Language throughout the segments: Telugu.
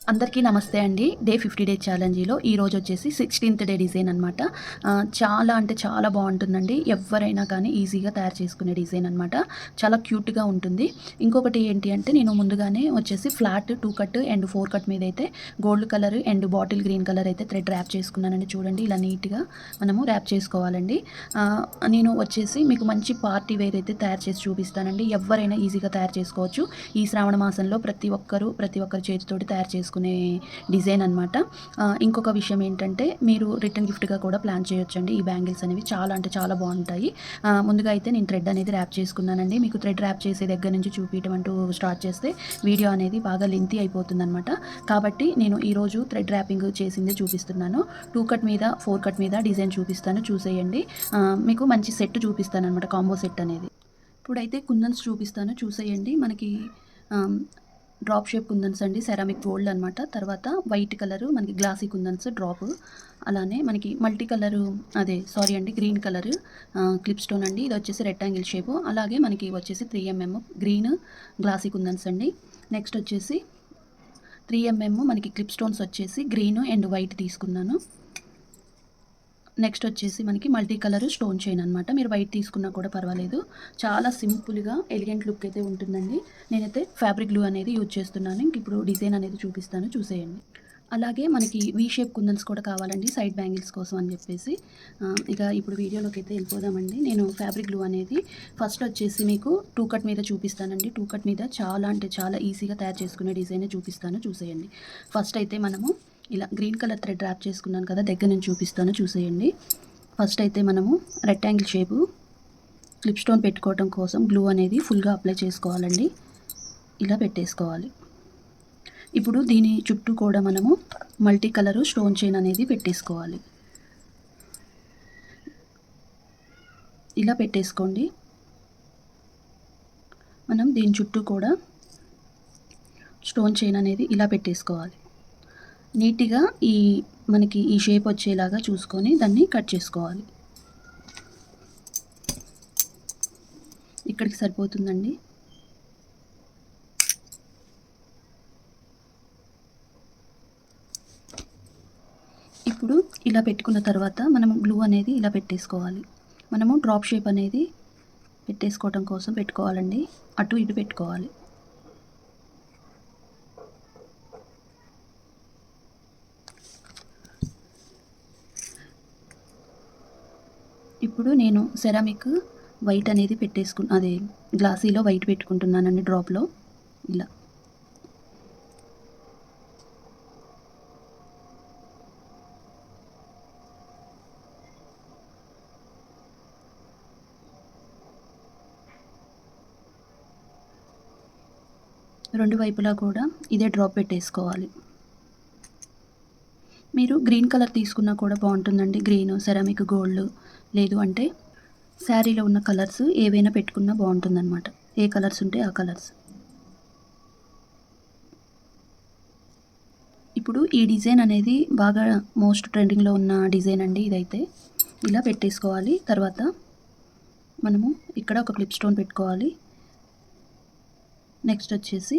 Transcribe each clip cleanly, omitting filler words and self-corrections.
అందరికీ నమస్తే అండి. డే 50 డే ఛాలెంజ్‌లో ఈరోజు వచ్చేసి 16థ్ డే డిజైన్ అనమాట. చాలా అంటే చాలా బావుంటుందండి. ఎవ్వరైనా కానీ ఈజీగా తయారు చేసుకునే డిజైన్ అనమాట. చాలా క్యూట్‌గా ఉంటుంది. ఇంకొకటి ఏంటి అంటే నేను ముందుగానే వచ్చేసి ఫ్లాట్ 2 కట్ అండ్ 4 కట్ మీదైతే gold colour and bottle green colour అయితే థ్రెడ్ ర్యాప్ చేసుకున్నానండి. చూడండి ఇలా నీట్‌గా మనము ర్యాప్ చేసుకోవాలండి. నేను వచ్చేసి మీకు మంచి పార్టీ వేర్ అయితే తయారు చేసి చూపిస్తానండి. ఎవ్వరైనా ఈజీగా తయారు చేసుకోవచ్చు. ఈ శ్రావణ మాసంలో ప్రతి ఒక్కరి చేతితోటి తయారు చేసుకునే డిజైన్ అనమాట. ఇంకొక విషయం ఏంటంటే మీరు రిటర్న్ గిఫ్ట్‌గా కూడా ప్లాన్ చేయొచ్చండి. ఈ బ్యాంగిల్స్ అనేవి చాలా అంటే చాలా బావుంటాయి. ముందుగా అయితే నేను థ్రెడ్ అనేది ర్యాప్ చేసుకున్నానండి. మీకు థ్రెడ్ ర్యాప్ చేసే దగ్గర నుంచి చూపియటం అంటూ స్టార్ట్ చేస్తే వీడియో అనేది బాగా లెంతీ అయిపోతుందనమాట. కాబట్టి నేను ఈరోజు థ్రెడ్ ర్యాపింగ్ చేసిందే చూపిస్తున్నాను. 2 కట్ మీద, 4 కట్ మీద డిజైన్ చూపిస్తాను చూసేయండి. మీకు మంచి సెట్ చూపిస్తాననమాట. కాంబో సెట్ అనేది. ఇప్పుడైతే కుందన్స్ చూపిస్తాను చూసేయండి. మనకి ఆహ్, డ్రాప్ షేప్ కుందన్స్ అండి. సెరామిక్ గోల్డ్ అనమాట. తర్వాత వైట్ కలరు మనకి గ్లాసీ కుందన్స్ డ్రాప్. అలానే మనకి మల్టీ కలరు సారీ అండి గ్రీన్ కలరు క్లిప్ స్టోన్ అండి. ఇది వచ్చేసి రెక్టాంగిల్ షేపు. అలాగే మనకి వచ్చేసి 3 గ్రీన్ గ్లాసీ కుందన్స్ అండి. నెక్స్ట్ వచ్చేసి 3 మనకి క్లిప్ స్టోన్స్ వచ్చేసి గ్రీన్ అండ్ వైట్ తీసుకున్నాను. నెక్స్ట్ వచ్చేసి మనకి మల్టీ కలర్ స్టోన్ చైన్ అనమాట. మీరు వైట్ తీసుకున్నా కూడా పర్వాలేదు. చాలా సింపుల్‌గా ఎలిగెంట్ లుక్ అయితే ఉంటుందండి. నేనైతే ఫ్యాబ్రిక్ గ్లూ అనేది యూజ్ చేస్తున్నాను. ఇంక ఇప్పుడు డిజైన్ అనేది చూపిస్తాను చూసేయండి. అలాగే మనకి వి షేప్ కుందన్స్ కూడా కావాలండి సైడ్ బ్యాంగిల్స్ కోసం అని చెప్పేసి. ఇక ఇప్పుడు వీడియోలోకైతే వెళ్ళిపోదామండి. నేను ఫ్యాబ్రిక్ గ్లూ అనేది ఫస్ట్ వచ్చేసి మీకు 2 కట్ మీద చూపిస్తానండి. 2 కట్ మీద చాలా అంటే చాలా ఈజీగా తయారు చేసుకునే డిజైనే చూపిస్తాను చూసేయండి. ఫస్ట్ అయితే మనము ఇలా గ్రీన్ కలర్ థ్రెడ్ ర్యాప్ చేసుకున్నాను కదా! దగ్గర నుంచి చూపిస్తాను చూసేయండి. ఫస్ట్ అయితే మనము రెక్టాంగిల్ షేపు క్లిప్ స్టోన్ పెట్టుకోవడం కోసం గ్లూ అనేది ఫుల్‌గా అప్లై చేసుకోవాలండి. ఇలా పెట్టేసుకోవాలి. ఇప్పుడు దీని చుట్టూ కూడా మనము మల్టీ కలరు స్టోన్ చైన్ అనేది పెట్టేసుకోవాలి. ఇలా పెట్టేసుకోండి. మనం దీని చుట్టూ కూడా స్టోన్ చైన్ అనేది ఇలా పెట్టేసుకోవాలి. నీట్‌గా మనకి ఈ షేప్ వచ్చేలాగా చూసుకొని దాన్ని కట్ చేసుకోవాలి. ఇక్కడికి సరిపోతుందండి. ఇప్పుడు ఇలా పెట్టుకున్న తర్వాత మనం గ్లూ అనేది ఇలా పెట్టేసుకోవాలి. మనము డ్రాప్ షేప్ అనేది పెట్టేసుకోవటం కోసం పెట్టుకోవాలండి. అటు ఇటు పెట్టుకోవాలి. ఇప్పుడు నేను సెరామిక్ వైట్ అనేది గ్లాసీలో వైట్ పెట్టుకుంటున్నానండి డ్రాప్‌లో ఇలా. రెండు వైపులా కూడా ఇదే డ్రాప్ పెట్టేసుకోవాలి. మీరు గ్రీన్ కలర్ తీసుకున్నా కూడా బావుంటుందండి. గ్రీను, సెరామిక్ గోల్డ్ లేదు అంటే శారీలో ఉన్న కలర్స్ ఏవైనా పెట్టుకున్నా బావుంటుందనమాట. ఏ కలర్స్ ఉంటే ఆ కలర్స్. ఇప్పుడు ఈ డిజైన్ అనేది బాగా మోస్ట్ ట్రెండింగ్‌లో ఉన్న డిజైన్ అండి ఇదైతే. ఇలా పెట్టేసుకోవాలి. తర్వాత మనము ఇక్కడ ఒక క్లిప్ స్టోన్ పెట్టుకోవాలి. నెక్స్ట్ వచ్చేసి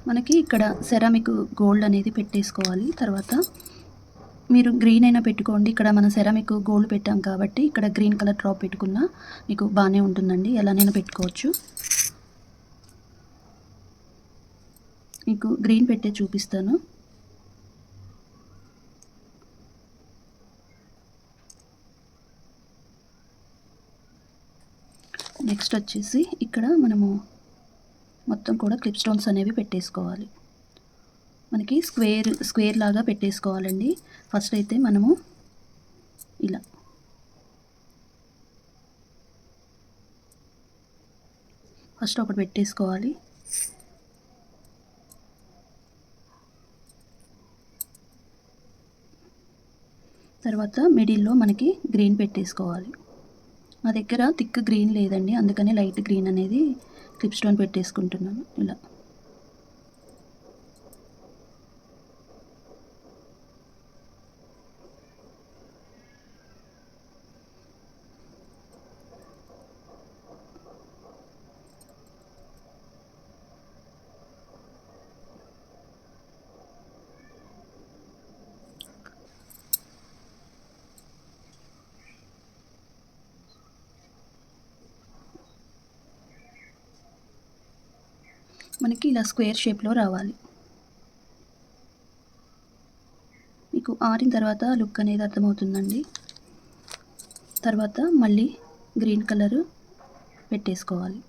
మనకి ఇక్కడ సెరామిక్ గోల్డ్ అనేది పెట్టేసుకోవాలి. తర్వాత మీరు గ్రీన్ అయినా పెట్టుకోండి. ఇక్కడ మనం సెరామిక్ గోల్డ్ పెట్టాం కాబట్టి ఇక్కడ గ్రీన్ కలర్ డ్రాప్ పెట్టుకున్నా మీకు బానే ఉంటుందండి. ఎలానైనా పెట్టుకోవచ్చు. మీకు గ్రీన్ పెట్టే చూపిస్తాను. నెక్స్ట్ వచ్చేసి ఇక్కడ మనము మొత్తం కూడా క్లిప్ స్టోన్స్ అనేవి పెట్టేసుకోవాలి. మనకి స్క్వేర్ లాగా పెట్టేసుకోవాలండి. ఫస్ట్ అయితే మనము ఇలా ఫస్ట్ ఒకటి పెట్టేసుకోవాలి. తర్వాత మిడిల్‌లో మనకి గ్రీన్ పెట్టేసుకోవాలి. నా దగ్గర థిక్ గ్రీన్ లేదండి. అందుకని లైట్ గ్రీన్ అనేది క్లిప్ స్టోన్ పెట్టేసుకుంటున్నాను ఇలా. మనకి ఇలా స్క్వేర్ షేప్లో రావాలి. మీకు ఆరిన తర్వాత లుక్ అనేది అర్థమవుతుందండి. తర్వాత మళ్ళీ గ్రీన్ కలరు పెట్టేసుకోవాలి.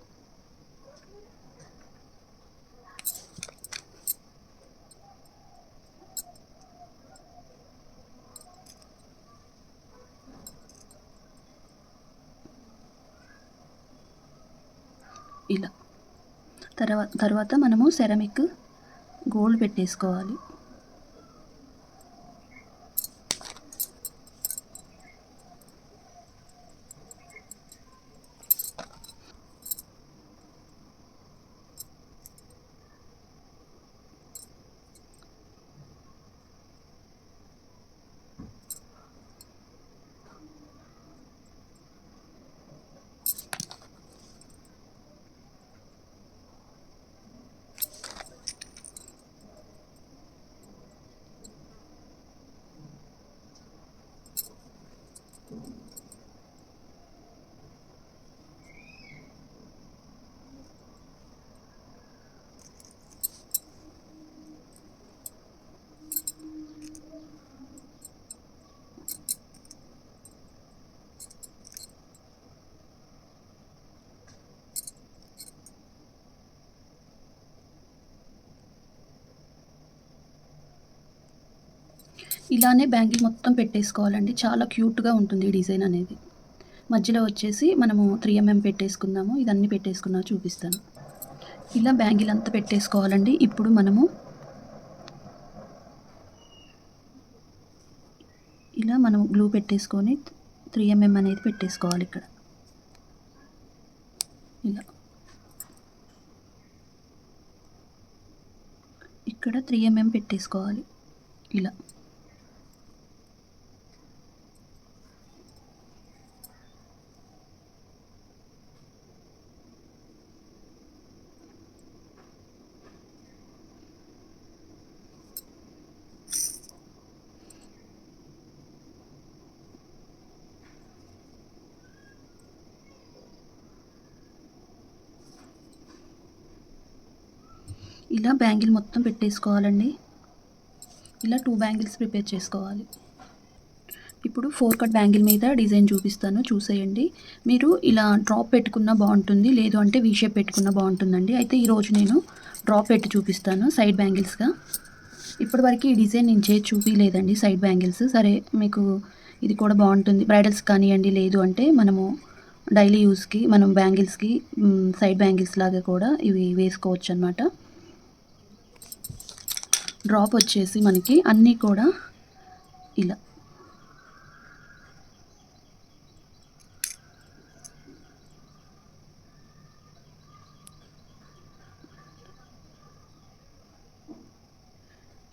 ఇలా తర్వాత మనము సెరామిక్ గోల్డ్ పెట్టేసుకోవాలి. ఇలానే బ్యాంగిల్ మొత్తం పెట్టేసుకోవాలండి. చాలా క్యూట్‌గా ఉంటుంది ఈ డిజైన్ అనేది. మధ్యలో వచ్చేసి మనము 3 mm పెట్టేసుకుందాము. ఇదన్నీ పెట్టేసుకున్నాక చూపిస్తాను. ఇలా బ్యాంగిల్ అంతా పెట్టేసుకోవాలండి. ఇప్పుడు మనము ఇలా మనం గ్లూ పెట్టేసుకొని 3 mm అనేది పెట్టేసుకోవాలి ఇక్కడ. ఇలా ఇక్కడ 3 mm పెట్టేసుకోవాలి. ఇలా ఇలా బ్యాంగిల్ మొత్తం పెట్టేసుకోవాలండి. ఇలా 2 బ్యాంగిల్స్ ప్రిపేర్ చేసుకోవాలి. ఇప్పుడు 4 కట్ బ్యాంగిల్ మీద డిజైన్ చూపిస్తాను, చూసేయండి. మీరు ఇలా డ్రాప్ పెట్టుకున్నా బాగుంటుంది, లేదు అంటే వీ షేప్ పెట్టుకున్నా బాగుంటుందండి. అయితే ఈరోజు నేను డ్రాప్ పెట్టి చూపిస్తాను సైడ్ బ్యాంగిల్స్గా. ఇప్పటి వరకు ఈ డిజైన్ నేను చేసి చూపించలేదండి సైడ్ బ్యాంగిల్స్. సరే మీకు ఇది కూడా బాగుంటుంది బ్రైడల్స్ కానివ్వండి, లేదు అంటే మనము డైలీ యూస్కి మనం బ్యాంగిల్స్కి సైడ్ బ్యాంగిల్స్ లాగా కూడా ఇవి వేసుకోవచ్చు అన్నమాట. డ్రాప్ వచ్చేసి మనకి అన్నీ కూడా ఇలా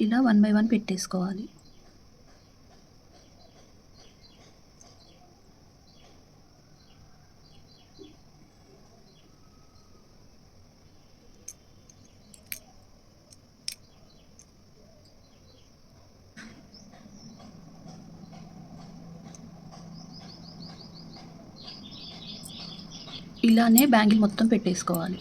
ఇలా 1 by 1 పెట్టేసుకోవాలి. ఇలానే బ్యాంగిల్ మొత్తం పెట్టేసుకోవాలి.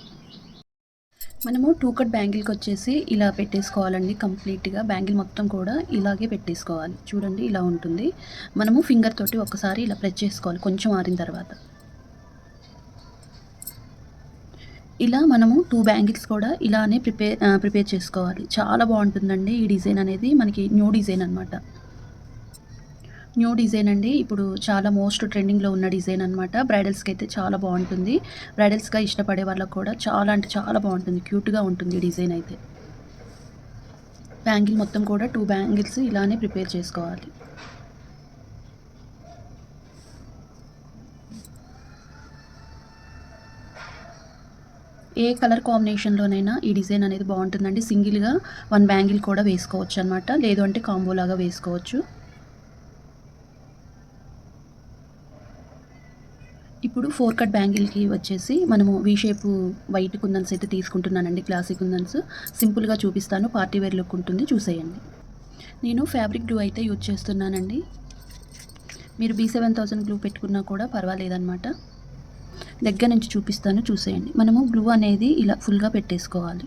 మనము 2 కట్ బ్యాంగిల్కి వచ్చేసి ఇలా పెట్టేసుకోవాలండి. కంప్లీట్గా బ్యాంగిల్ మొత్తం కూడా ఇలాగే పెట్టేసుకోవాలి. చూడండి ఇలా ఉంటుంది. మనము ఫింగర్ తోటి ఒకసారి ఇలా ప్రెస్ చేసుకోవాలి కొంచెం ఆరిన తర్వాత. ఇలా మనము 2 బ్యాంగిల్స్ కూడా ఇలానే ప్రిపేర్ చేసుకోవాలి. చాలా బాగుంటుందండి ఈ డిజైన్ అనేది. మనకి న్యూ డిజైన్ అనమాట. న్యూ డిజైన్ అండి. ఇప్పుడు చాలా మోస్ట్ ట్రెండింగ్లో ఉన్న డిజైన్ అనమాట. బ్రైడల్స్కి అయితే చాలా బాగుంటుంది. బ్రైడల్స్గా ఇష్టపడే వాళ్ళకు కూడా చాలా అంటే చాలా బాగుంటుంది, క్యూట్గా ఉంటుంది ఈ డిజైన్ అయితే. బ్యాంగిల్ మొత్తం కూడా 2 బ్యాంగిల్స్ ఇలానే ప్రిపేర్ చేసుకోవాలి. ఏ కలర్ కాంబినేషన్లోనైనా ఈ డిజైన్ అనేది బాగుంటుందండి. సింగిల్గా 1 బ్యాంగిల్ కూడా వేసుకోవచ్చు అనమాట, లేదు అంటే కాంబో లాగా వేసుకోవచ్చు. ఇప్పుడు 4 కట్ బ్యాంగిల్కి వచ్చేసి మనము వీ షేప్ వైట్ కుందన్స్ అయితే తీసుకుంటున్నానండి. క్లాసిక్ కుందన్స్ సింపుల్గా చూపిస్తాను, పార్టీ వేర్ లుక్ ఉంటుంది, చూసేయండి. నేను ఫ్యాబ్రిక్ గ్లూ అయితే యూజ్ చేస్తున్నానండి. మీరు B7000 గ్లూ పెట్టుకున్నా కూడా పర్వాలేదన్నమాట. దగ్గర నుంచి చూపిస్తాను, చూసేయండి. మనము గ్లూ అనేది ఇలా ఫుల్గా పెట్టేసుకోవాలి.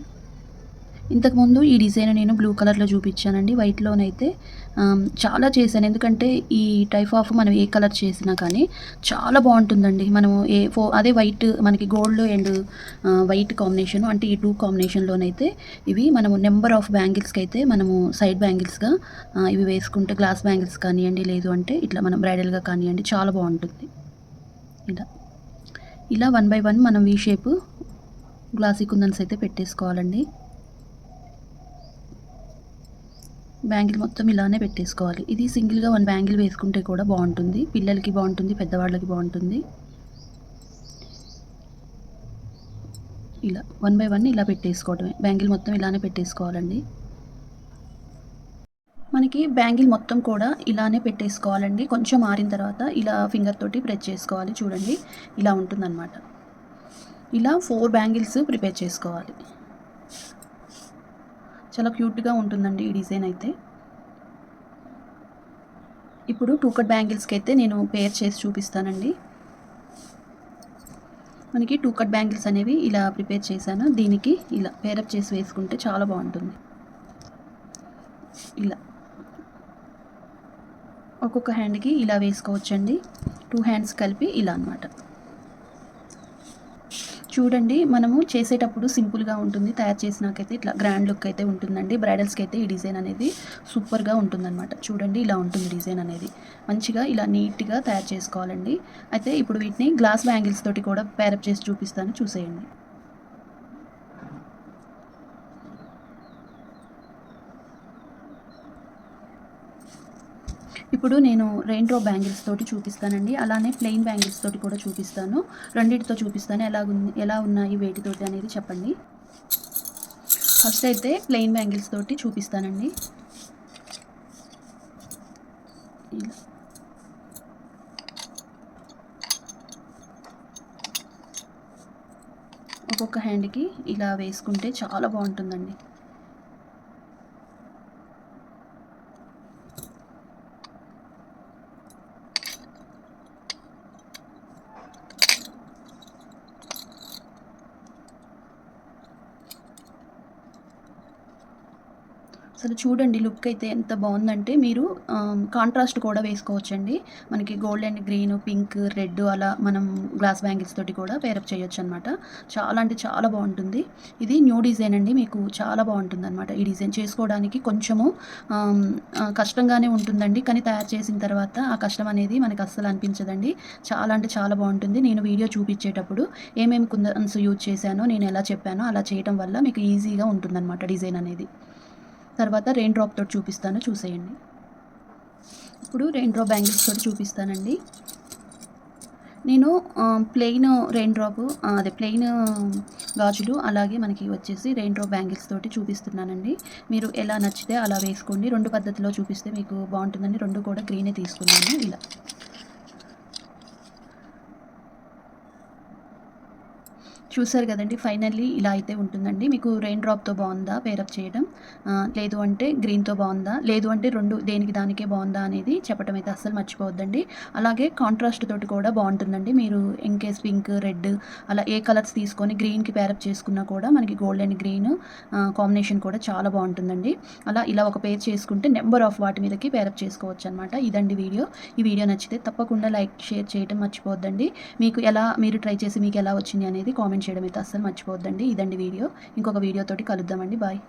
ఇంతకుముందు ఈ డిజైన్ నేను బ్లూ కలర్‌లో చూపించానండి. వైట్‌లోనైతే చాలా చేశాను. ఎందుకంటే ఈ టైప్ ఆఫ్ మనం ఏ కలర్ చేసినా కానీ చాలా బావుంటుందండి. మనము అదే వైట్ మనకి గోల్డ్ అండ్ వైట్ కాంబినేషన్ అంటే ఈ 2 కాంబినేషన్‌లోనైతే ఇవి మనము నంబర్ ఆఫ్ బ్యాంగిల్స్‌కైతే మనము సైడ్ బ్యాంగిల్స్‌గా ఇవి వేసుకుంటే గ్లాస్ బ్యాంగిల్స్ కానియండి, లేదు అంటే ఇట్లా మనం బ్రైడల్‌గా కానియండి చాలా బావుంటుంది. ఇలా. ఇలా 1 బై 1 మనం వి షేప్ గ్లాసీ కుందన్స్ అయితే పెట్టేసుకోవాలండి. బ్యాంగిల్ మొత్తం ఇలానే పెట్టేసుకోవాలి. ఇది సింగిల్‌గా 1 బ్యాంగిల్ వేసుకుంటే కూడా బావుంటుంది. పిల్లలకి బావుంటుంది, పెద్దవాళ్ళకి బావుంటుంది. ఇలా 1 బై 1 ఇలా పెట్టేసుకోవడమే. బ్యాంగిల్ మొత్తం ఇలానే పెట్టేసుకోవాలండి. మనకి బ్యాంగిల్ మొత్తం కూడా ఇలానే పెట్టేసుకోవాలండి. కొంచెం ఆరిన తర్వాత ఇలా ఫింగర్ తోటి ప్రెస్ చేసుకోవాలి. చూడండి ఇలా ఉంటుందన్నమాట. ఇలా 4 బ్యాంగిల్స్ ప్రిపేర్ చేసుకోవాలి. చాలా క్యూట్‌గా ఉంటుందండి ఈ డిజైన్ అయితే. ఇప్పుడు 2 కట్ బ్యాంగిల్స్‌కి అయితే నేను పేర్ చేసి చూపిస్తానండి. మనకి 2 కట్ బ్యాంగిల్స్ అనేవి ఇలా ప్రిపేర్ చేశాను. దీనికి ఇలా పేరప్ చేసి వేసుకుంటే చాలా బాగుంటుంది. ఇలా ఒక్కొక్క హ్యాండ్‌కి ఇలా వేసుకోవచ్చండి. 2 హ్యాండ్స్ కలిపి ఇలా అన్నమాట. చూడండి మనము చేసేటప్పుడు సింపుల్‌గా ఉంటుంది. తయారు చేసినాకైతే ఇట్లా గ్రాండ్ లుక్ అయితే ఉంటుందండి. బ్రైడల్స్‌కి అయితే ఈ డిజైన్ అనేది సూపర్‌గా ఉంటుందన్నమాట. చూడండి ఇలా ఉంటుంది డిజైన్ అనేది. మంచిగా ఇలా నీట్‌గా తయారు చేసుకోవాలండి. అయితే ఇప్పుడు వీటిని గ్లాస్ బ్యాంగిల్స్ తోటి కూడా పేరప్ చేసి చూపిస్తాను, చూసేయండి. ఇప్పుడు నేను రెయిన్ డ్రాప్ బ్యాంగిల్స్ తోటి చూపిస్తానండి. అలానే ప్లెయిన్ బ్యాంగిల్స్ తోటి కూడా చూపిస్తాను. రెండిటితో చూపిస్తాను. ఎలా ఉన్నాయి వేటితోటి అనేది చెప్పండి. ఫస్ట్ అయితే ప్లెయిన్ బ్యాంగిల్స్ తోటి చూపిస్తానండి. ఇలా ఒక్కొక్క హ్యాండ్‌కి ఇలా వేసుకుంటే చాలా బాగుంటుందండి. అసలు చూడండి లుక్ అయితే ఎంత బాగుందంటే మీరు కాంట్రాస్ట్ కూడా వేసుకోవచ్చండి. మనకి gold and green, pink, red అలా మనం గ్లాస్ బ్యాంగిల్స్ తోటి కూడా పేరప్ చేయొచ్చు అనమాట. చాలా అంటే చాలా బాగుంటుంది. ఇది న్యూ డిజైన్ అండి. మీకు చాలా బాగుంటుందన్నమాట. ఈ డిజైన్ చేసుకోవడానికి కొంచెము కష్టంగానే ఉంటుందండి. కానీ తయారు చేసిన తర్వాత ఆ కష్టం అనేది మనకు అస్సలు అనిపించదండి. చాలా అంటే చాలా బాగుంటుంది. నేను వీడియో చూపించేటప్పుడు ఏమేమి కుందన్స్ యూజ్ చేశానో, నేను ఎలా చెప్పానో అలా చేయటం వల్ల మీకు ఈజీగా ఉంటుందన్నమాట డిజైన్ అనేది. తర్వాత రెయిన్ డ్రాప్ తోటి చూపిస్తాను, చూసేయండి. ఇప్పుడు రెయిన్ డ్రాప్ బ్యాంగిల్స్ తోటి చూపిస్తానండి. నేను ప్లెయిన్ రెయిన్ డ్రాప్ ప్లెయిన్ గాజులు, అలాగే మనకి వచ్చేసి రెయిన్ డ్రాప్ బ్యాంగిల్స్ తోటి చూపిస్తున్నానండి. మీరు ఎలా నచ్చితే అలా వేసుకోండి. 2 పద్ధతిలో చూపిస్తే మీకు బాగుంటుందండి. 2 కూడా గ్రీనే తీసుకున్నాను. ఇలా చూసారు కదండి. ఫైనల్లీ ఇలా అయితే ఉంటుందండి. మీకు రెయిన్ డ్రాప్‌తో బాగుందా పేరప్ చేయడం, లేదు అంటే గ్రీన్‌తో బాగుందా, లేదు అంటే 2 దేనికి దానికే బాగుందా అనేది చెప్పడం అయితే అస్సలు మర్చిపోవద్దండి. అలాగే కాంట్రాస్ట్ తోటి కూడా బాగుంటుందండి. మీరు ఇన్‌కేస్ పింక్, రెడ్ అలా ఏ కలర్స్ తీసుకొని గ్రీన్‌కి పేరప్ చేసుకున్నా కూడా మనకి గోల్డ్ అండ్ గ్రీన్ కాంబినేషన్ కూడా చాలా బాగుంటుందండి. అలా ఇలా ఒక పేర్ చేసుకుంటే నెంబర్ ఆఫ్ వాటి మీదకి పేరప్ చేసుకోవచ్చనమాట. ఇదండి వీడియో. ఈ వీడియో నచ్చితే తప్పకుండా లైక్, షేర్ చేయడం మర్చిపోవద్దండి. మీరు ట్రై చేసి మీకు ఎలా వచ్చింది అనేది కామెంట్ చేయడం అయితే అస్సలు మర్చిపోవద్దండి. ఇదండి వీడియో. ఇంకొక వీడియోతోటి కలుద్దామండి. బాయ్.